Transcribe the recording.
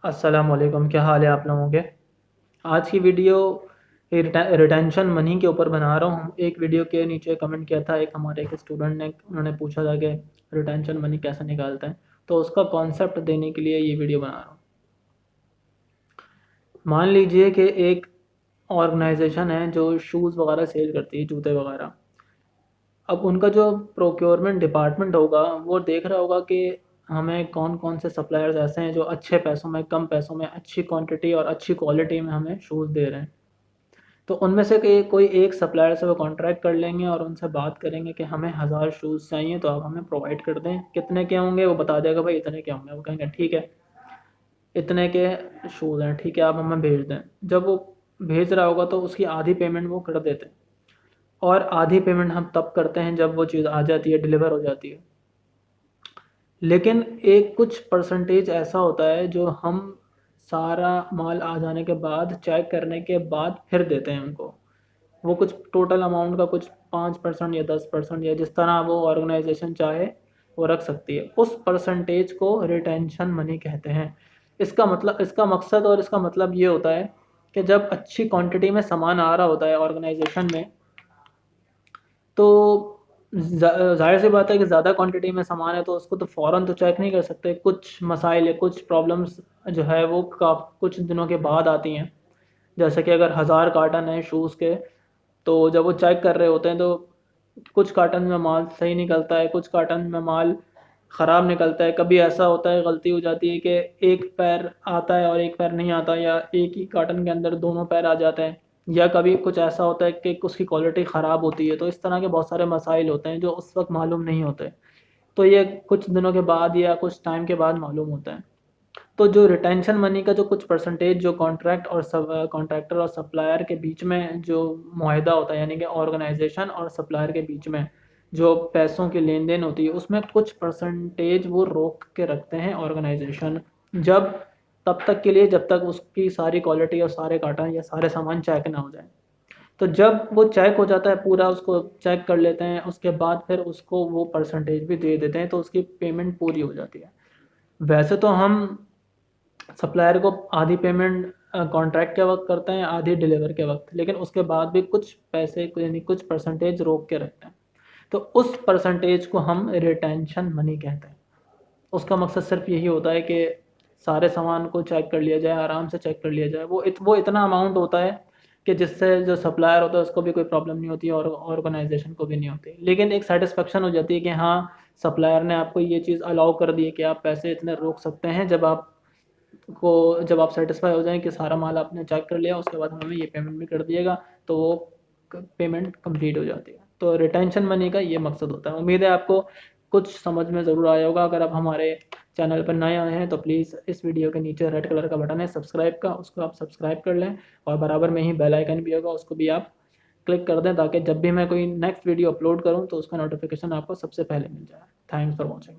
अस्सलाम वालेकुम, क्या हाल है आप लोगों के। आज की वीडियो रिटेंशन मनी के ऊपर बना रहा हूँ। एक वीडियो के नीचे कमेंट किया था एक हमारे एक स्टूडेंट ने, उन्होंने पूछा था कि रिटेंशन मनी कैसे निकालते हैं, तो उसका कॉन्सेप्ट देने के लिए ये वीडियो बना रहा हूँ। मान लीजिए कि एक ऑर्गेनाइजेशन है जो शूज़ वगैरह सेल करती है, जूते वगैरह। अब उनका जो प्रोक्योरमेंट डिपार्टमेंट होगा वो देख रहा होगा कि हमें कौन कौन से सप्लायर्स ऐसे हैं जो अच्छे पैसों में, कम पैसों में, अच्छी क्वांटिटी और अच्छी क्वालिटी में हमें शूज़ दे रहे हैं। तो उनमें से कोई एक सप्लायर से वो कॉन्ट्रैक्ट कर लेंगे और उनसे बात करेंगे कि हमें 1000 शूज़ चाहिए, तो आप हमें प्रोवाइड कर दें। कितने के होंगे वो बता देगा, भाई इतने के होंगे। वो कहेंगे ठीक है, इतने के शूज़ हैं, ठीक है आप हमें भेज दें। जब वो भेज रहा होगा तो उसकी आधी पेमेंट वो कर देते हैं, और आधी पेमेंट हम तब करते हैं जब वो चीज़ आ जाती है, डिलीवर हो जाती है। लेकिन एक कुछ परसेंटेज ऐसा होता है जो हम सारा माल आ जाने के बाद, चेक करने के बाद फिर देते हैं उनको। वो कुछ टोटल अमाउंट का कुछ 5% या 10% या जिस तरह वो ऑर्गेनाइजेशन चाहे वो रख सकती है। उस परसेंटेज को रिटेंशन मनी कहते हैं। इसका मतलब, इसका मकसद और इसका मतलब ये होता है कि जब अच्छी क्वांटिटी में सामान आ रहा होता है ऑर्गेनाइजेशन में, तो ज़ाहिर सी बात है कि ज़्यादा क्वांटिटी में सामान है तो उसको तो फ़ौरन तो चेक नहीं कर सकते। कुछ मसाइल या कुछ प्रॉब्लम्स जो है वो कुछ दिनों के बाद आती हैं। जैसे कि अगर 1000 कार्टन है शूज़ के, तो जब वो चेक कर रहे होते हैं तो कुछ कार्टन में माल सही निकलता है, कुछ कार्टन में माल ख़राब निकलता है। कभी ऐसा होता है, गलती हो जाती है कि एक पैर आता है और एक पैर नहीं आता, या एक ही कार्टन के अंदर दोनों पैर आ जाते हैं, या कभी कुछ ऐसा होता है कि उसकी क्वालिटी ख़राब होती है। तो इस तरह के बहुत सारे मसाइल होते हैं जो उस वक्त मालूम नहीं होते, तो ये कुछ दिनों के बाद या कुछ टाइम के बाद मालूम होता है। तो जो रिटेंशन मनी का जो कुछ परसेंटेज जो कॉन्ट्रैक्ट और सब कॉन्ट्रैक्टर और सप्लायर के बीच में जो मुआहदा होता है, यानी कि ऑर्गेनाइजेशन और सप्लायर के बीच में जो पैसों की लेन देन होती है, उसमें कुछ परसेंटेज वो रोक के रखते हैं ऑर्गेनाइजेशन, जब तब तक के लिए जब तक उसकी सारी क्वालिटी और सारे कार्टन या सारे सामान चेक ना हो जाए। तो जब वो चेक हो जाता है पूरा, उसको चेक कर लेते हैं, उसके बाद फिर उसको वो परसेंटेज भी दे देते हैं, तो उसकी पेमेंट पूरी हो जाती है। वैसे तो हम सप्लायर को आधी पेमेंट कॉन्ट्रैक्ट के वक्त करते हैं, आधी डिलीवर के वक्त, लेकिन उसके बाद भी कुछ पैसे यानी कुछ परसेंटेज रोक के रखते हैं। तो उस परसेंटेज को हम रिटेंशन मनी कहते हैं। उसका मकसद सिर्फ यही होता है कि सारे सामान को चेक कर लिया जाए, आराम से चेक कर लिया जाए। वो इतना अमाउंट होता है कि जिससे जो सप्लायर होता है उसको भी कोई प्रॉब्लम नहीं होती और ऑर्गेनाइजेशन को भी नहीं होती। लेकिन एक सेटिस्फेक्शन हो जाती है कि हाँ, सप्लायर ने आपको ये चीज़ अलाउ कर दी है कि आप पैसे इतने रोक सकते हैं। जब आप सेटिस्फाई हो जाएं कि सारा माल आपने चेक कर लिया, उसके बाद हमें ये पेमेंट भी कर दिएगा, तो वो पेमेंट कंप्लीट हो जाती है। तो रिटेंशन मनी का ये मकसद होता है। उम्मीद है आपको कुछ समझ में ज़रूर आया होगा। अगर आप हमारे चैनल पर नए आए हैं तो प्लीज़ इस वीडियो के नीचे रेड कलर का बटन है सब्सक्राइब का, उसको आप सब्सक्राइब कर लें, और बराबर में ही बेल आइकन भी होगा, उसको भी आप क्लिक कर दें, ताकि जब भी मैं कोई नेक्स्ट वीडियो अपलोड करूं तो उसका नोटिफिकेशन आपको सबसे पहले मिल जाए। Thanks for watching.